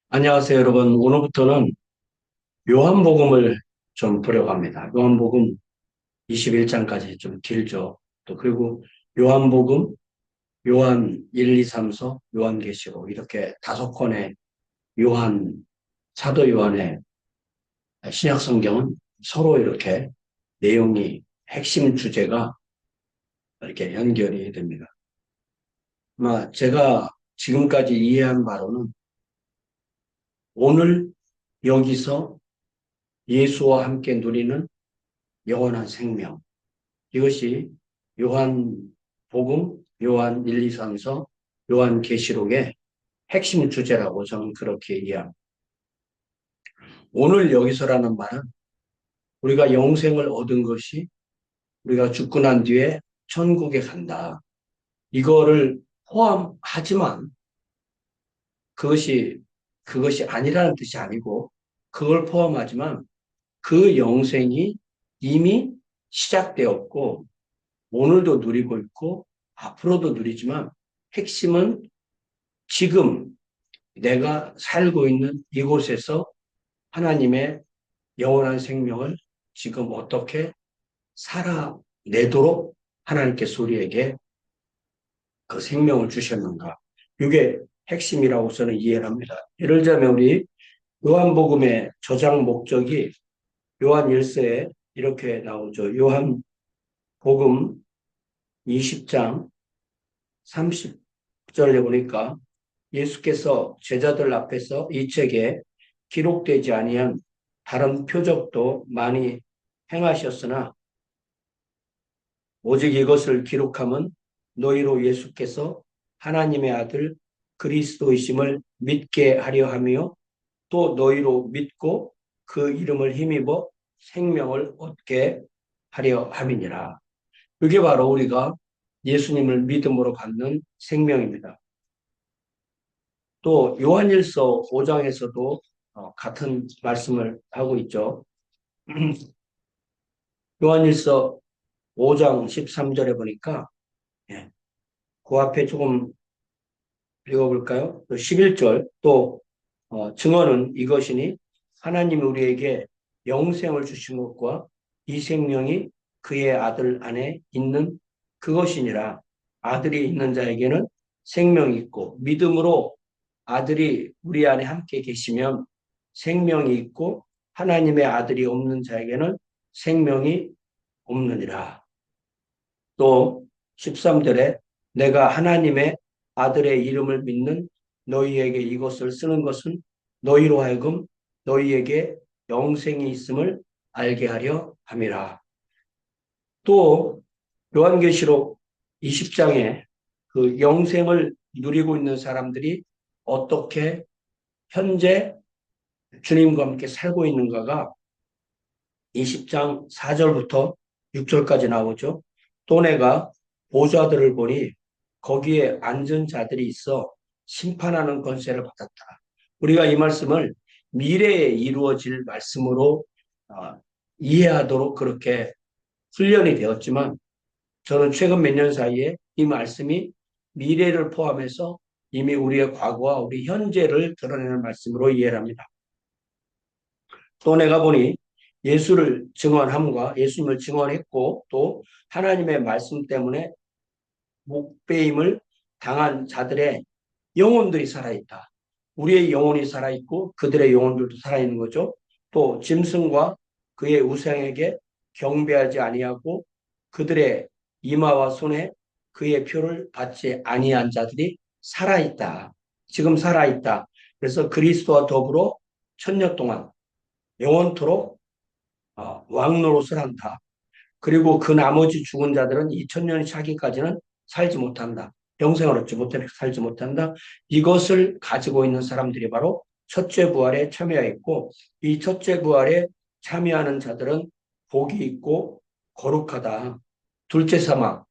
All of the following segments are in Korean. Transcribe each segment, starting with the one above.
안녕하세요, 여러분. 오늘부터는 요한복음을 좀 보려고 합니다. 요한복음 21장까지 좀 길죠. 또 그리고 요한복음, 요한 1, 2, 3서, 요한계시록 이렇게 5권의 요한, 사도 요한의 신약 성경은 서로 이렇게 내용이 핵심 주제가 이렇게 연결이 됩니다. 아마 제가 지금까지 이해한 바로는 오늘 여기서 예수와 함께 누리는 영원한 생명, 이것이 요한복음, 요한 1, 2, 3서, 요한계시록의 핵심 주제라고 저는 그렇게 이해합니다. 오늘 여기서라는 말은 우리가 영생을 얻은 것이 우리가 죽고 난 뒤에 천국에 간다. 이거를 포함하지만 그것이 아니라는 뜻이 아니고 그걸 포함하지만 그 영생이 이미 시작되었고 오늘도 누리고 있고 앞으로도 누리지만 핵심은 지금 내가 살고 있는 이곳에서 하나님의 영원한 생명을 지금 어떻게 살아내도록 하나님께서 우리에게 그 생명을 주셨는가. 이게 핵심이라고 저는 이해를 합니다. 예를 들자면 우리 요한복음의 저장 목적이 요한 1서에 이렇게 나오죠. 요한복음 20장 30절에 보니까 예수께서 제자들 앞에서 이 책에 기록되지 아니한 다른 표적도 많이 행하셨으나 오직 이것을 기록함은 너희로 예수께서 하나님의 아들 그리스도이심을 믿게 하려 하며 또 너희로 믿고 그 이름을 힘입어 생명을 얻게 하려 함이니라. 이게 바로 우리가 예수님을 믿음으로 받는 생명입니다. 또 요한일서 5장에서도 같은 말씀을 하고 있죠. 요한일서 5장 13절에 보니까 예, 그 앞에 조금 읽어볼까요? 11절 또 증언은 이것이니 하나님이 우리에게 영생을 주신 것과 이 생명이 그의 아들 안에 있는 그것이니라. 아들이 있는 자에게는 생명이 있고 믿음으로 아들이 우리 안에 함께 계시면 생명이 있고 하나님의 아들이 없는 자에게는 생명이 없느니라. 또 13절에 내가 하나님의 아들의 이름을 믿는 너희에게 이것을 쓰는 것은 너희로 하여금 너희에게 영생이 있음을 알게 하려 함이라. 또 요한계시록 20장에 그 영생을 누리고 있는 사람들이 어떻게 현재 주님과 함께 살고 있는가가 20장 4절부터 6절까지 나오죠. 또 내가 보좌들을 보니 거기에 앉은 자들이 있어 심판하는 권세를 받았다. 우리가 이 말씀을 미래에 이루어질 말씀으로 이해하도록 그렇게 훈련이 되었지만 저는 최근 몇 년 사이에 이 말씀이 미래를 포함해서 이미 우리의 과거와 우리 현재를 드러내는 말씀으로 이해를 합니다. 또 내가 보니 예수를 증언함과 예수님을 증언했고 또 하나님의 말씀 때문에 목배임을 당한 자들의 영혼들이 살아있다. 우리의 영혼이 살아있고 그들의 영혼들도 살아있는 거죠. 또 짐승과 그의 우상에게 경배하지 아니하고 그들의 이마와 손에 그의 표를 받지 아니한 자들이 살아있다. 지금 살아있다. 그래서 그리스도와 더불어 천년 동안 영원토록 왕노릇을 한다. 그리고 그 나머지 죽은 자들은 2000년이 차기까지는 살지 못한다. 영생을 얻지 못해 살지 못한다. 이것을 가지고 있는 사람들이 바로 첫째 부활에 참여했고 이 첫째 부활에 참여하는 자들은 복이 있고 거룩하다. 둘째 사망,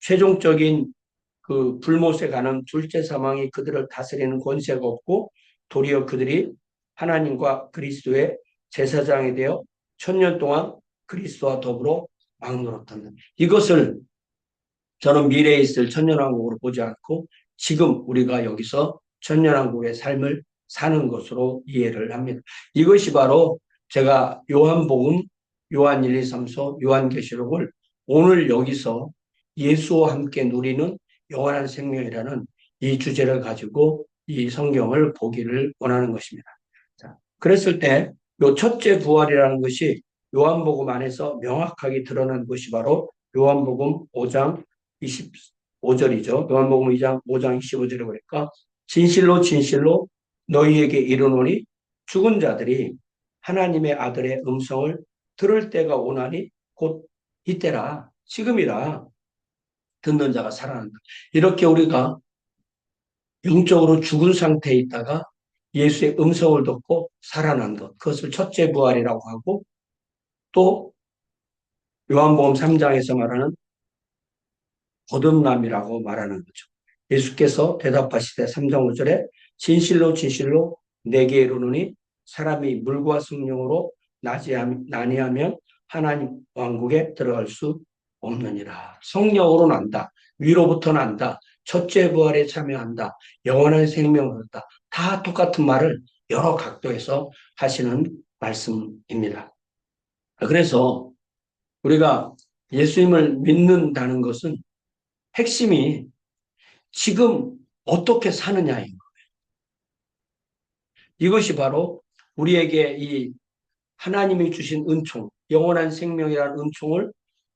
최종적인 그 불못에 가는 둘째 사망이 그들을 다스리는 권세가 없고 도리어 그들이 하나님과 그리스도의 제사장이 되어 천년 동안 그리스도와 더불어 왕노릇한다. 이것을 저는 미래에 있을 천년왕국으로 보지 않고 지금 우리가 여기서 천년왕국의 삶을 사는 것으로 이해를 합니다. 이것이 바로 제가 요한복음, 요한 1, 2, 3서, 요한계시록을 오늘 여기서 예수와 함께 누리는 영원한 생명이라는 이 주제를 가지고 이 성경을 보기를 원하는 것입니다. 자, 그랬을 때 요 첫째 부활이라는 것이 요한복음 안에서 명확하게 드러난 것이 바로 요한복음 5장 25절이죠. 요한복음 2장 5장 25절에 보니까 진실로 진실로 너희에게 이르노니 죽은 자들이 하나님의 아들의 음성을 들을 때가 오나니 곧 이때라 지금이라 듣는 자가 살아난다. 이렇게 우리가 영적으로 죽은 상태에 있다가 예수의 음성을 듣고 살아난 것, 그것을 첫째 부활이라고 하고, 또 요한복음 3장에서 말하는 거듭남이라고 말하는 거죠. 예수께서 대답하시되 3장 5절에 진실로 진실로 내게 이르노니 사람이 물과 성령으로 나니하면 하나님 왕국에 들어갈 수 없느니라. 성령으로 난다. 위로부터 난다. 첫째 부활에 참여한다. 영원한 생명을 얻다. 다 똑같은 말을 여러 각도에서 하시는 말씀입니다. 그래서 우리가 예수님을 믿는다는 것은 핵심이 지금 어떻게 사느냐인 것. 이것이 바로 우리에게 이 하나님이 주신 은총, 영원한 생명이라는 은총을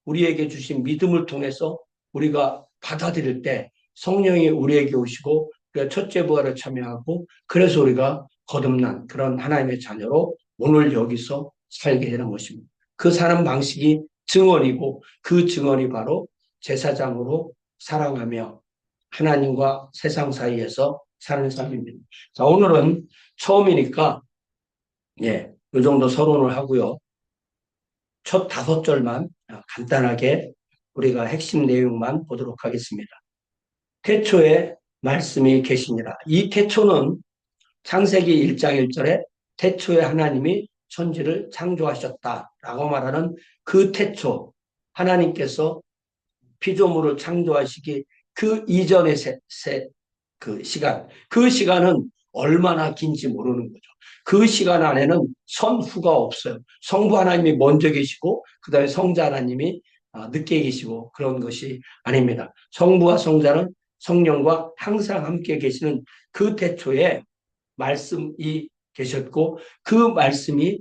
우리에게 주신 믿음을 통해서 우리가 받아들일 때 성령이 우리에게 오시고 우리가 첫째 부활에 참여하고 그래서 우리가 거듭난 그런 하나님의 자녀로 오늘 여기서 살게 되는 것입니다. 그 사는 방식이 증언이고 그 증언이 바로 제사장으로 살아가며 하나님과 세상 사이에서 사는 삶입니다. 자, 오늘은 처음이니까 예, 이 정도 서론을 하고요. 첫 5절만 간단하게 우리가 핵심 내용만 보도록 하겠습니다. 태초에 말씀이 계시니라. 이 태초는 창세기 1장 1절에 태초에 하나님이 천지를 창조하셨다라고 말하는 그 태초, 하나님께서 피조물을 창조하시기 그 이전의 그 시간은 얼마나 긴지 모르는 거죠. 그 시간 안에는 선후가 없어요. 성부 하나님이 먼저 계시고 그 다음에 성자 하나님이 늦게 계시고 그런 것이 아닙니다. 성부와 성자는 성령과 항상 함께 계시는 그 태초에 말씀이 계셨고 그 말씀이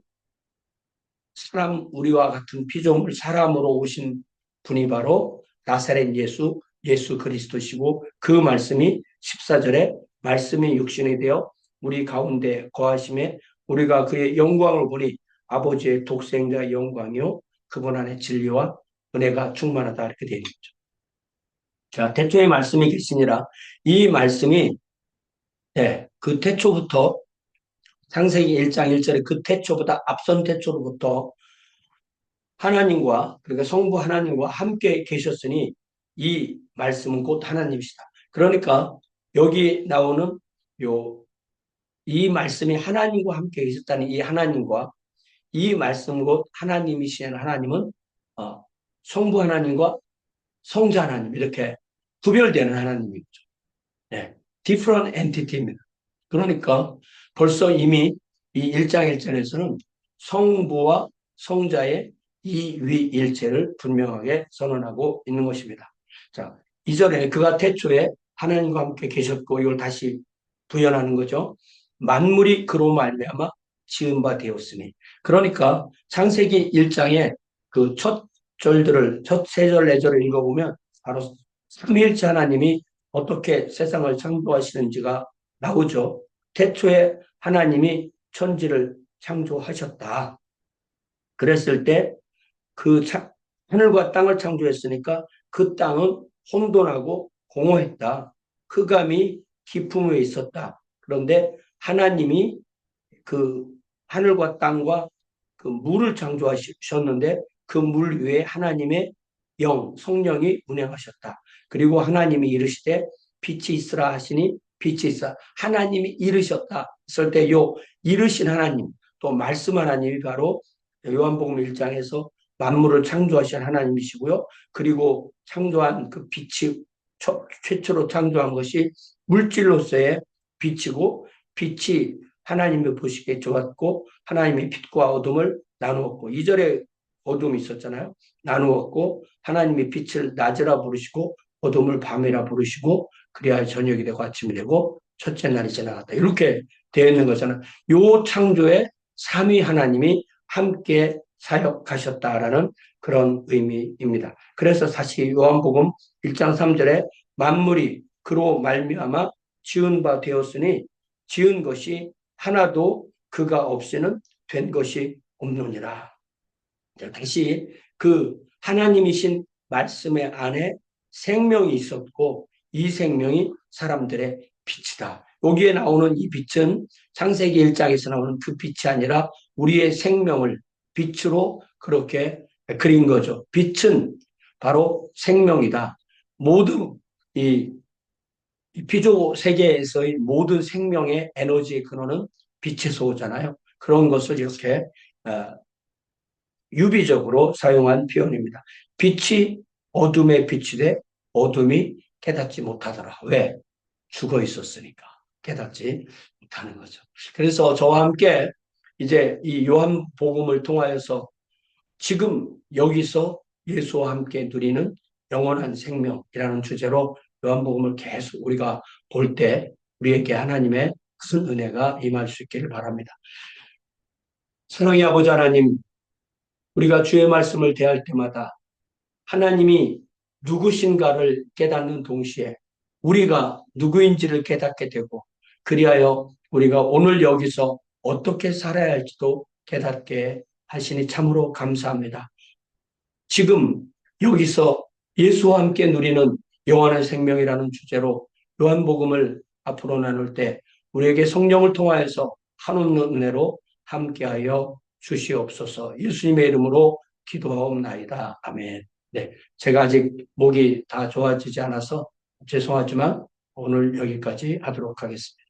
사람 우리와 같은 피조물 사람으로 오신 분이 바로 나사렛 예수 그리스도시고 그 말씀이 14절에 말씀이 육신이 되어 우리 가운데 거하심에 우리가 그의 영광을 보니 아버지의 독생자 영광이요 그분 안에 진리와 은혜가 충만하다 이렇게 되어 있죠. 자, 태초에 말씀이 계시니라. 이 말씀이 그 태초부터 창세기 1장 1절에 그 태초보다 앞선 태초로부터 하나님과 그러니까 성부 하나님과 함께 계셨으니 이 말씀은 곧 하나님이시다. 그러니까 여기 나오는 이 말씀이 하나님과 함께 계셨다는 이 하나님과 이 말씀 곧 하나님이신 하나님은 성부 하나님과 성자 하나님 이렇게 구별되는 하나님이죠. 네. different entity입니다. 그러니까 벌써 이미 이 1장 1절에서는 성부와 성자의 이위일체를 분명하게 선언하고 있는 것입니다. 자, 2절에 그가 태초에 하나님과 함께 계셨고 이걸 다시 부연하는 거죠. 만물이 그로 말미암아 지은 바 되었으니. 그러니까 창세기 1장의 그 첫 절들을 첫 3절 4절을 읽어보면 바로 삼위일체 하나님이 어떻게 세상을 창조하시는지가 나오죠. 태초에 하나님이 천지를 창조하셨다. 그랬을 때 그 하늘과 땅을 창조했으니까 그 땅은 혼돈하고 공허했다. 흑암이 깊음 위에 있었다. 그런데 하나님이 그 하늘과 땅과 그 물을 창조하셨는데 그 물 위에 하나님의 성령이 운행하셨다. 그리고 하나님이 이르시되 빛이 있으라 하시니 빛이 있어. 하나님이 이르셨다 했을 때 이르신 하나님 또 말씀 하나님이 바로 요한복음 1장에서 만물을 창조하신 하나님이시고요. 그리고 창조한 그 빛이 최초로 창조한 것이 물질로서의 빛이고, 빛이 하나님이 보시기에 좋았고, 하나님이 빛과 어둠을 나누었고, 이절에 어둠이 있었잖아요. 나누었고, 하나님이 빛을 낮이라 부르시고 어둠을 밤이라 부르시고, 그래야 저녁이 되고 아침이 되고 첫째 날이 지나갔다. 이렇게 되어 있는 것은 요 창조에 삼위 하나님이 함께 사역하셨다라는 그런 의미입니다. 그래서 사실 요한복음 1장 3절에 만물이 그로 말미암아 지은 바 되었으니 지은 것이 하나도 그가 없이는 된 것이 없느니라. 다시 그 하나님이신 말씀의 안에 생명이 있었고 이 생명이 사람들의 빛이다. 여기에 나오는 이 빛은 창세기 1장에서 나오는 그 빛이 아니라 우리의 생명을 빛으로 그렇게 그린 거죠. 빛은 바로 생명이다. 모든 이 피조 세계에서의 모든 생명의 에너지의 근원은 빛에서 오잖아요. 그런 것을 이렇게 유비적으로 사용한 표현입니다. 빛이 어둠의 빛이 돼 어둠이 깨닫지 못하더라. 왜? 죽어 있었으니까 깨닫지 못하는 거죠. 그래서 저와 함께 이제 이 요한복음을 통하여서 지금 여기서 예수와 함께 누리는 영원한 생명이라는 주제로 요한복음을 계속 우리가 볼 때 우리에게 하나님의 큰 은혜가 임할 수 있기를 바랍니다. 사랑의 아버지 하나님, 우리가 주의 말씀을 대할 때마다 하나님이 누구신가를 깨닫는 동시에 우리가 누구인지를 깨닫게 되고, 그리하여 우리가 오늘 여기서 어떻게 살아야 할지도 깨닫게 하시니 참으로 감사합니다. 지금 여기서 예수와 함께 누리는 영원한 생명이라는 주제로 요한복음을 앞으로 나눌 때 우리에게 성령을 통하여서 한없는 은혜로 함께하여 주시옵소서. 예수님의 이름으로 기도하옵나이다. 아멘. 네, 제가 아직 목이 다 좋아지지 않아서 죄송하지만 오늘 여기까지 하도록 하겠습니다.